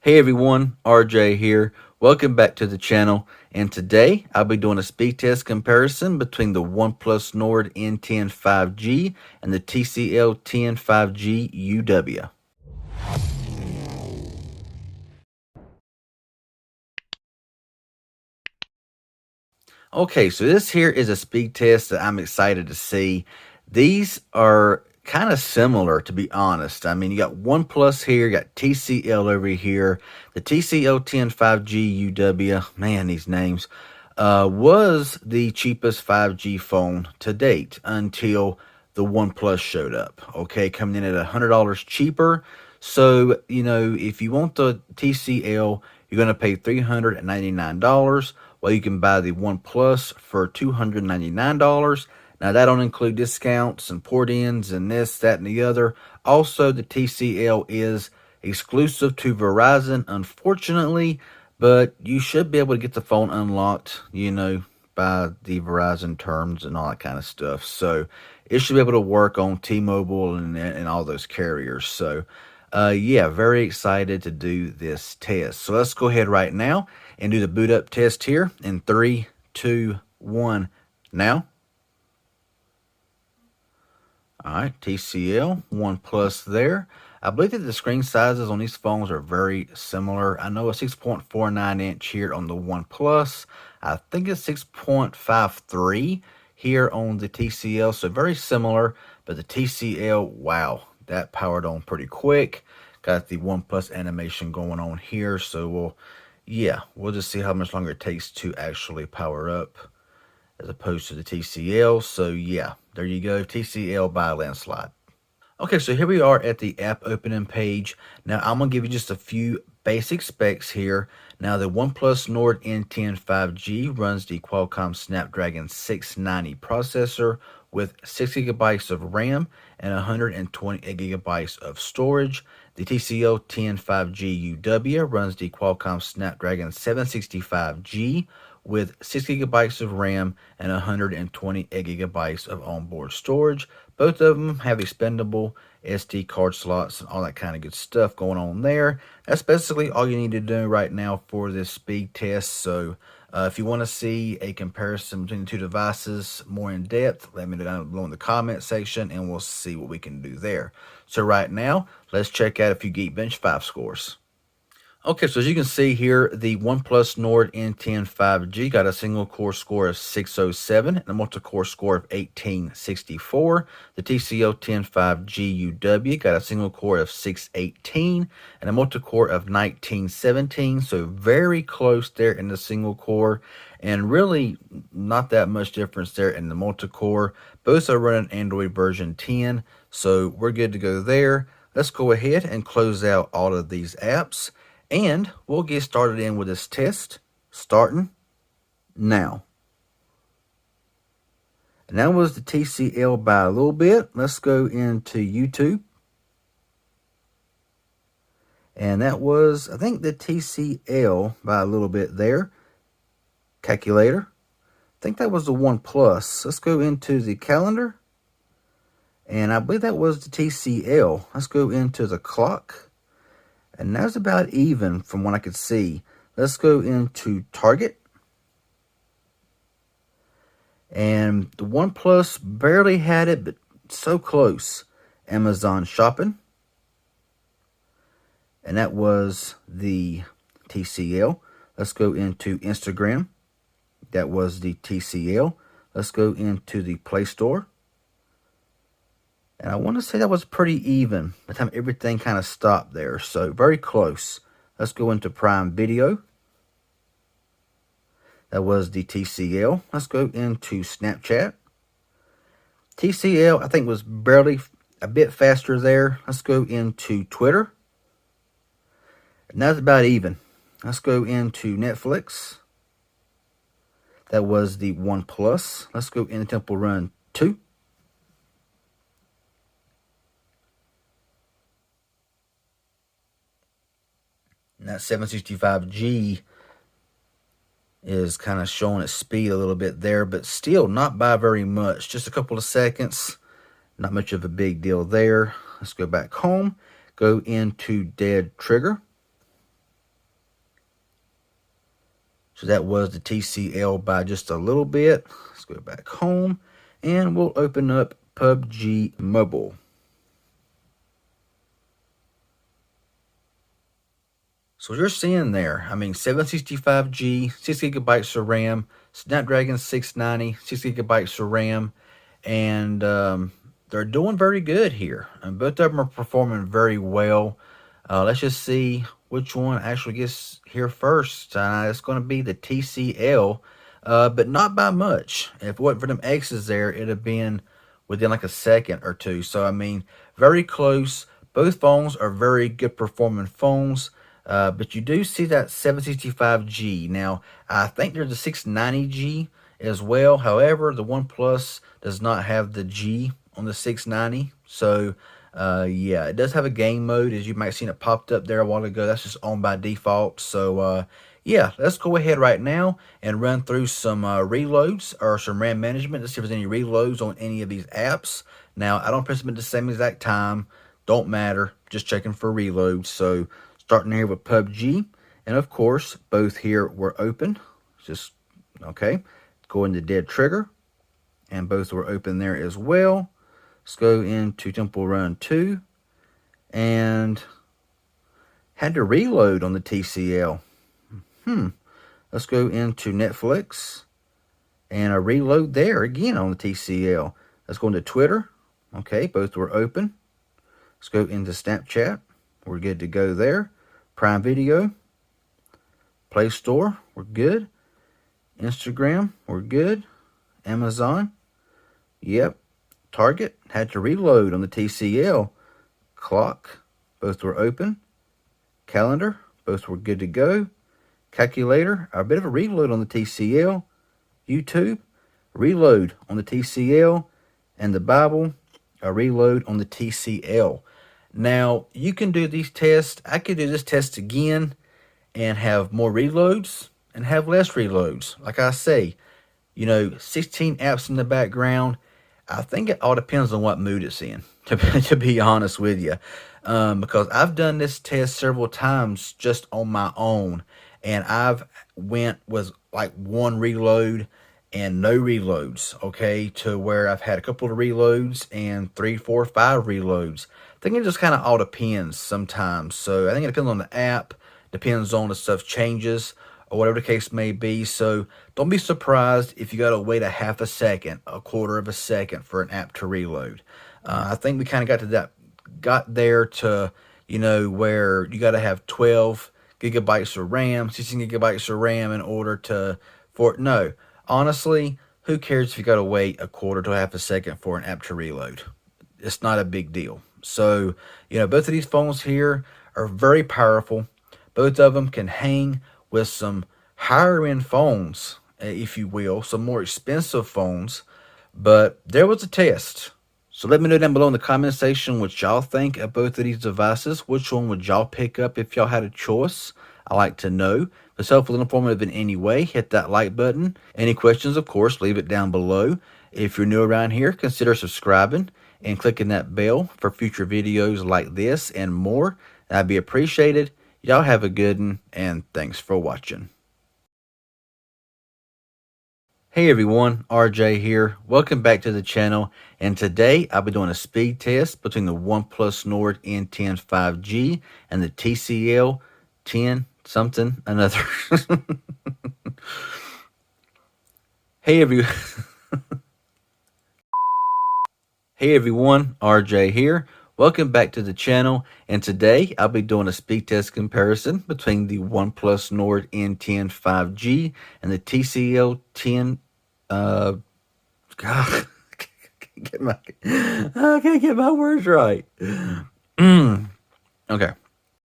Hey everyone, RJ here. Welcome back to the channel. And today I'll be doing a speed test comparison between the OnePlus Nord N10 5G and the TCL 10 5G UW. Okay, so this here is a speed test that I'm excited to see. These are kind of similar, to be honest. I mean, you got OnePlus here, you got TCL over here. The TCL 10 5G UW, man, these names, was the cheapest 5G phone to date until the OnePlus showed up. Okay, coming in at $100 cheaper. So, if you want the TCL, you're going to pay $399. Well, you can buy the OnePlus for $299. Now, that don't include discounts and port-ins and this, that, and the other. Also, the TCL is exclusive to Verizon, unfortunately, but you should be able to get the phone unlocked, by the Verizon terms and all that kind of stuff. So, it should be able to work on T-Mobile and all those carriers. So, yeah, very excited to do this test. So let's go ahead right now and do the boot up test here in 3, 2, 1, now. All right, TCL, OnePlus there. I believe that the screen sizes on these phones are very similar. I know a 6.49 inch here on the OnePlus. I think it's 6.53 here on the TCL, so very similar, but the TCL, wow, that powered on pretty quick. Got the OnePlus animation going on here, so we'll just see how much longer it takes to actually power up as opposed to the TCL. So yeah, there you go, TCL by a landslide. Okay, so here we are at the app opening page. Now I'm gonna give you just a few basic specs here. Now the OnePlus Nord N10 5G runs the Qualcomm Snapdragon 690 processor with 6 gigabytes of RAM and 128 gigabytes of storage. The TCL 10 5G UW runs the Qualcomm Snapdragon 765G with 6 gigabytes of RAM and 128 gigabytes of onboard storage. Both of them have expendable SD card slots and all that kind of good stuff going on there. That's basically all you need to do right now for this speed test. So if you want to see a comparison between the two devices more in depth, let me know down below in the comment section and we'll see what we can do there. So right now, let's check out a few Geekbench 5 scores. Okay, so as you can see here, the OnePlus Nord N10 5G got a single core score of 607 and a multi-core score of 1864. The TCL 10 5G UW got a single core of 618 and a multi-core of 1917. So very close there in the single core, and really not that much difference there in the multi-core. Both are running Android version 10, so we're good to go there. Let's go ahead and close out all of these apps. And we'll get started in with this test, starting now. And that was the TCL by a little bit. Let's go into YouTube. And that was, I think, the TCL by a little bit there. Calculator. I think that was the OnePlus. Let's go into the calendar. And I believe that was the TCL. Let's go into the clock. And that's about even from what I could see. Let's go into Target. And the OnePlus barely had it, but so close. Amazon Shopping. And that was the TCL. Let's go into Instagram. That was the TCL. Let's go into the Play Store. And I want to say that was pretty even by the time everything kind of stopped there. So very close. Let's go into Prime Video. That was the TCL. Let's go into Snapchat. TCL, I think, was barely a bit faster there. Let's go into Twitter. And that's about even. Let's go into Netflix. That was the OnePlus. Let's go into Temple Run 2. And that 765G is kind of showing its speed a little bit there, but still not by very much. Just a couple of seconds. Not much of a big deal there. Let's go back home. Go into Dead Trigger. So that was the TCL by just a little bit. Let's go back home and we'll open up PUBG Mobile. So you're seeing there, I mean, 765G, 6 gigabytes of RAM, Snapdragon 690, 6 gigabytes of RAM, and they're doing very good here. And both of them are performing very well. Let's just see which one actually gets here first. It's going to be the TCL, but not by much. If it wasn't for them X's there, it'd have been within like a second or two. So, I mean, very close. Both phones are very good performing phones. But you do see that 765G. Now, I think there's a 690G as well. However, the OnePlus does not have the G on the 690. So, yeah, it does have a game mode, as you might have seen it popped up there a while ago. That's just on by default. So, yeah, let's go ahead right now and run through some reloads or some RAM management to see if there's any reloads on any of these apps. Now, I don't press them at the same exact time. Don't matter. Just checking for reloads. So, starting here with PUBG, and of course, both here were open. Just, okay, go into Dead Trigger, and both were open there as well. Let's go into Temple Run 2, and had to reload on the TCL. Let's go into Netflix, and a reload there again on the TCL. Let's go into Twitter. Okay, both were open. Let's go into Snapchat. We're good to go there. Prime Video, Play Store, we're good. Instagram, we're good. Amazon, yep. Target, had to reload on the TCL. Clock, both were open. Calendar, both were good to go. Calculator, a bit of a reload on the TCL. YouTube, reload on the TCL. And the Bible, a reload on the TCL. Now, you can do these tests. I could do this test again and have more reloads and have less reloads. Like I say, 16 apps in the background. I think it all depends on what mood it's in, to be honest with you. Because I've done this test several times just on my own. And I've went with like one reload and no reloads, okay, to where I've had a couple of reloads and 3, 4, 5 reloads. I think it just kind of all depends sometimes. So I think it depends on the app, depends on if stuff changes or whatever the case may be. So don't be surprised if you got to wait a half a second, a quarter of a second for an app to reload. I think we kind of got there to, where you got to have 12 gigabytes of RAM, 16 gigabytes of RAM in order no. Honestly, who cares if you got to wait a quarter to half a second for an app to reload? It's not a big deal. So, both of these phones here are very powerful. Both of them can hang with some higher end phones, if you will, some more expensive phones. But there was a test. So let me know down below in the comment section what y'all think of both of these devices. Which one would y'all pick up if y'all had a choice? I like to know. If it's helpful and informative in any way, hit that like button. Any questions, of course, leave it down below. If you're new around here, consider subscribing and clicking that bell for future videos like this and more. That'd be appreciated. Y'all have a good one, and thanks for watching. Hey everyone, RJ here. Welcome back to the channel, and today I'll be doing a speed test between the OnePlus Nord N10 5G and the TCL 10 something another. Hey everyone, RJ here. Welcome back to the channel, and today I'll be doing a speed test comparison between the OnePlus Nord N10 5G and the TCL 10 God, I can't get my words right. Okay.